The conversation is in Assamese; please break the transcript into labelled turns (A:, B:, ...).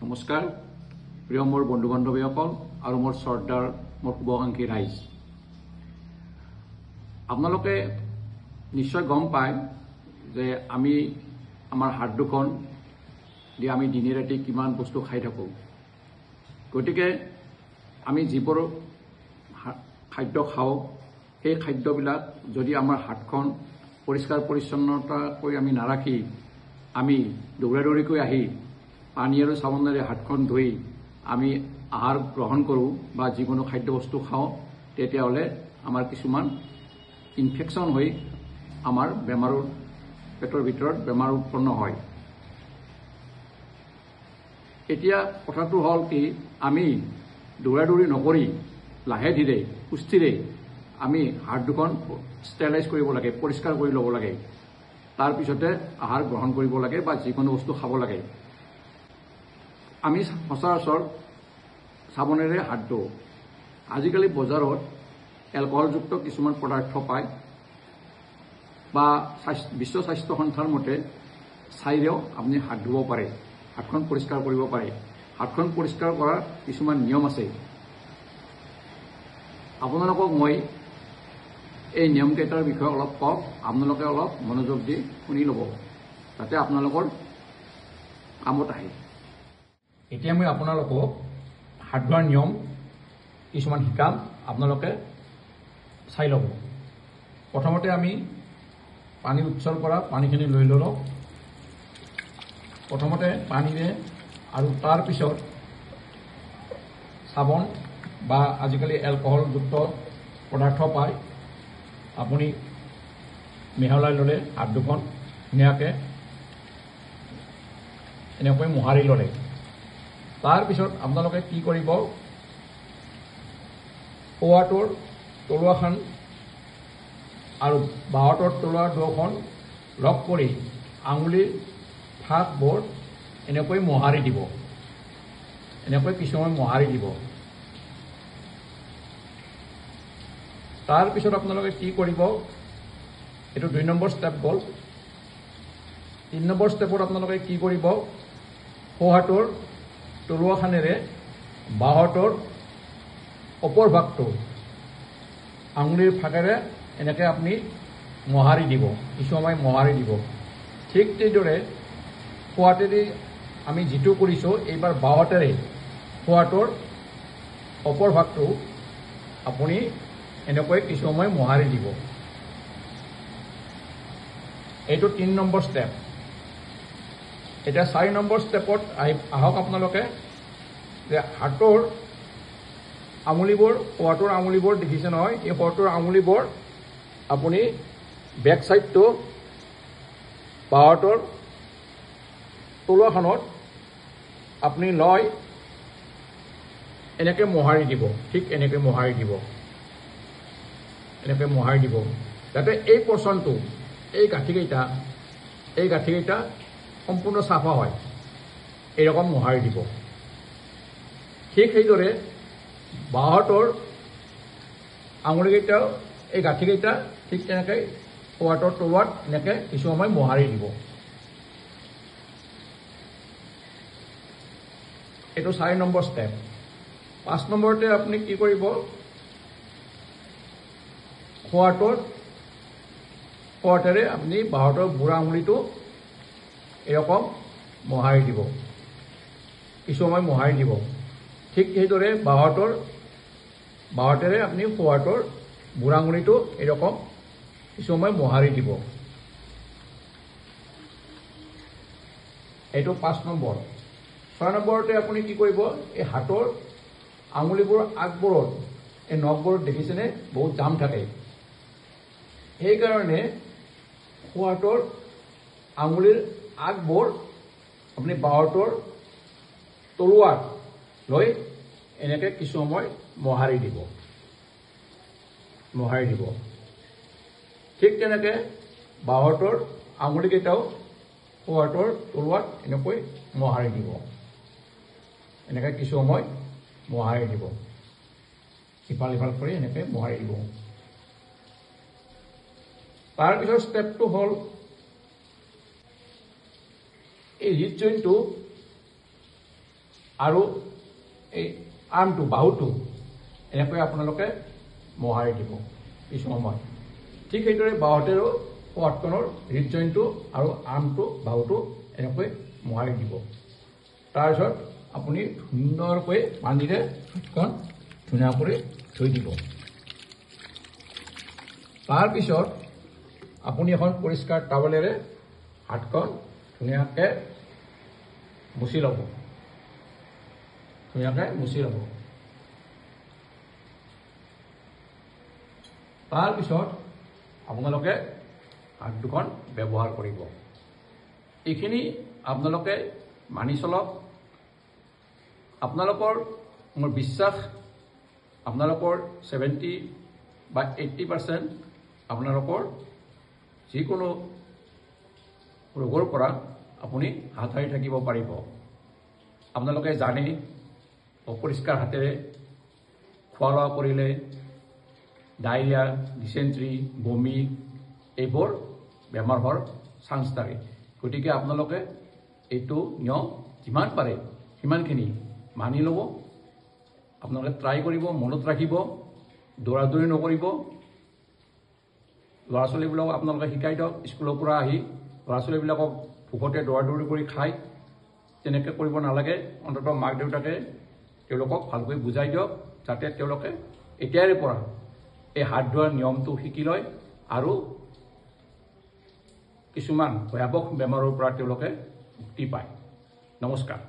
A: নমস্কাৰ প্ৰিয় মোৰ বন্ধু বান্ধৱীসকল আৰু মোৰ শ্ৰদ্ধাৰ মোৰ শুভাকাংক্ষী ৰাইজ আপোনালোকে নিশ্চয় গম পায় যে আমি আমাৰ হাত দুখন দি আমি দিনে ৰাতি কিমান বস্তু খাই থাকো গতিকে আমি যিবোৰ খাদ্য খাওঁ সেই খাদ্যবিলাক যদি আমাৰ হাতখন পৰিষ্কাৰ পৰিচ্ছন্নতা কৰি আমি নাৰাখি আমি দৌৰাদৌৰিকৈ আহি পানী আৰু চাবোনেৰে হাতখন ধুই আমি আহাৰ গ্ৰহণ কৰোঁ বা যিকোনো খাদ্যবস্তু খাওঁ তেতিয়াহ'লে আমাৰ কিছুমান ইনফেকশ্যন হৈ আমাৰ বেমাৰৰ পেটৰ ভিতৰত বেমাৰ উৎপন্ন হয়। এতিয়া কথাটো হ'ল কি আমি দৌৰাদৌৰি নকৰি লাহে ধীৰে সুস্থিৰে আমি হাত দুখন ষ্টেৰিলাইজ কৰিব লাগে, পৰিষ্কাৰ কৰি ল'ব লাগে, তাৰপিছতে আহাৰ গ্ৰহণ কৰিব লাগে বা যিকোনো বস্তু খাব লাগে। আমি সচৰাচৰ চাবোনেৰে হাত ধুওঁ। আজিকালি বজাৰত এলকহলযুক্ত কিছুমান পদাৰ্থ পায় বা বিশ্ব স্বাস্থ্য সংস্থাৰ মতে ছাইৰেও আপুনি হাত ধুব পাৰে, হাতখন পৰিষ্কাৰ কৰিব পাৰে। হাতখন পৰিষ্কাৰ কৰাৰ কিছুমান নিয়ম আছে। আপোনালোকক মই এই নিয়মকেইটাৰ বিষয়ে অলপ কওঁ, আপোনালোকে অলপ মনোযোগ দি শুনি ল'ব যাতে আপোনালোকৰ কামত আহে। এতিয়া মই আপোনালোকক হাত ধোৱাৰ নিয়ম কিছুমান শিকাম, আপোনালোকে চাই ল'ব। প্ৰথমতে আমি পানী উৎসৰ পৰা পানীখিনি লৈ ল'লোঁ। প্ৰথমতে পানীৰে আৰু তাৰপিছত চাবোন বা আজিকালি এলকহলযুক্ত পদাৰ্থ পায়, আপুনি মিহলাই ল'লে হাত দুখন ধুনীয়াকৈ এনেকৈ মোহাৰি ল'লে। তাৰপিছত আপোনালোকে কি কৰিব, সোঁহাতৰ তলুৱাখন আৰু বাঁহাতৰ তলুৱা দুখন লগ কৰি আঙুলিৰ ফাকবোৰ এনেকৈ মোহাৰি দিব, এনেকৈ কিছুমান মোহাৰি দিব। তাৰপিছত আপোনালোকে কি কৰিব, এইটো 2 নম্বৰ ষ্টেপ গ'ল। 3 নম্বৰ ষ্টেপত আপোনালোকে কি কৰিব, সোঁহাতৰ তলুৱাখনেৰে বাঁহাতৰ ওপৰ ভাগটো আঙুলিৰ ফাকেৰে এনেকৈ আপুনি মোহাৰি দিব, কিছু সময় মোহাৰি দিব। ঠিক সেইদৰে সোঁহাতেদি আমি যিটো কৰিছোঁ, এইবাৰ বাঁহাতেৰে সোঁহাতৰ ওপৰ ভাগটো আপুনি এনেকৈ কিছু সময় মোহাৰি দিব। এইটো 3 নম্বৰ ষ্টেপ। এতিয়া 4 নম্বৰ ষ্টেপত আহক আপোনালোকে, যে হাতৰ আঙুলিবোৰ, সোঁহাতৰ আঙুলিবোৰ দেখিছে নহয়, এই সোঁহাতৰ আঙুলিবোৰ আপুনি বেক চাইডটো বাঁহাতৰ তলুৱাখনত আপুনি লৈ এনেকৈ মোহাৰি দিব, ঠিক এনেকৈ মোহাৰি দিব, এনেকৈ মোহাৰি দিব, যাতে এই পৰ্চনটো, এই গাঁঠিকেইটা সম্পূৰ্ণ চাফা হয়, এইৰকম মোহাৰি দিব। ঠিক সেইদৰে বাঁহাতৰ আঙুলিকেইটাও এই গাঁঠিকেইটা ঠিক তেনেকৈ সোঁহাতৰ তলুৱাত এনেকৈ কিছু সময় মোহাৰি দিব। এইটো 4 নম্বৰ ষ্টেপ। 5 নম্বৰতে আপুনি কি কৰিব, সোঁহাতেৰে আপুনি বাঁহাতৰ বুঢ়া আঙুলিটো এৰকম মোহাৰি দিব, কিছু সময় মোহাৰি দিব। ঠিক সেইদৰে বাঁহাতেৰে আপুনি সোঁহাতৰ বুঢ়া আঙুলিটো এৰকম কিছু সময় মোহাৰি দিব। এইটো 5 নম্বৰ। 6 নম্বৰতে আপুনি কি কৰিব, এই হাতৰ আঙুলিবোৰ আগবোৰত, এই নখবোৰত দেখিছেনে বহুত জাম থাকে, সেইকাৰণে সোঁহাতৰ আঙুলিৰ আগবোৰ আপুনি বাঁহাতৰ তলুৱাত লৈ এনেকৈ কিছু সময় মোহাৰি দিব, মোহাৰি দিব। ঠিক তেনেকৈ বাঁহাতৰ আঙুলিকেইটাও সোঁহাতৰ তলুৱাত এনেকৈ মোহাৰি দিব, এনেকৈ কিছু সময় মোহাৰি দিব, ইফাল সিফাল কৰি এনেকৈ মোহাৰি দিব। তাৰপিছত ষ্টেপটো হ'ল, এই হৃদজইণ্টটো আৰু এই আৰ্মটো বাহুটো এনেকৈ আপোনালোকে মোহাৰি দিব কিছু সময়। ঠিক সেইদৰে বাওঁহাতেৰো হাতখনৰ ৰিড জইনটো আৰু আৰ্মটো বাহুটো এনেকৈ মোহাৰি দিব। তাৰপিছত আপুনি সুন্দৰকৈ পানীৰে হাতখন ধুনীয়াকৈ ধুই দিব। তাৰপিছত আপুনি এখন পৰিষ্কাৰ টাৱেলেৰে হাতখন ধুনীয়াকৈ মুচি ল'ব। তাৰপিছত আপোনালোকে হাত দুখন ব্যৱহাৰ কৰিব। এইখিনি আপোনালোকে মানি চলক। আপোনালোকৰ মোৰ বিশ্বাস আপোনালোকৰ 70 বা 80% আপোনালোকৰ যিকোনো ৰোগৰ পৰা আপুনি হাত সাৰি থাকিব পাৰিব। আপোনালোকে জানে অপৰিষ্কাৰ হাতেৰে খোৱা লোৱা কৰিলে ডায়েৰিয়া, ডিচেণ্ট্ৰি, বমি এইবোৰ বেমাৰ হোৱাৰ চান্স থাকে। গতিকে আপোনালোকে এইটো নিয়ম যিমান পাৰে সিমানখিনি মানি ল'ব। আপোনালোকে ট্ৰাই কৰিব, মনত ৰাখিব, দৌৰাদৌৰি নকৰিব। ল'ৰা ছোৱালীবিলাকক আপোনালোকে শিকাই দিয়ক। স্কুলৰ পৰা আহি ল'ৰা ছোৱালীবিলাকক ভোকতে দৌৰাদৌৰি কৰি খায়, তেনেকৈ কৰিব নালাগে। অন্ততঃ মাক দেউতাকে তেওঁলোকক ভালকৈ বুজাই দিয়ক, যাতে তেওঁলোকে এতিয়াৰে পৰা এই হাত ধোৱাৰ নিয়মটো শিকি লয় আৰু কিছুমান ভয়াৱহ বেমাৰৰ পৰা তেওঁলোকে মুক্তি পায়। নমস্কাৰ।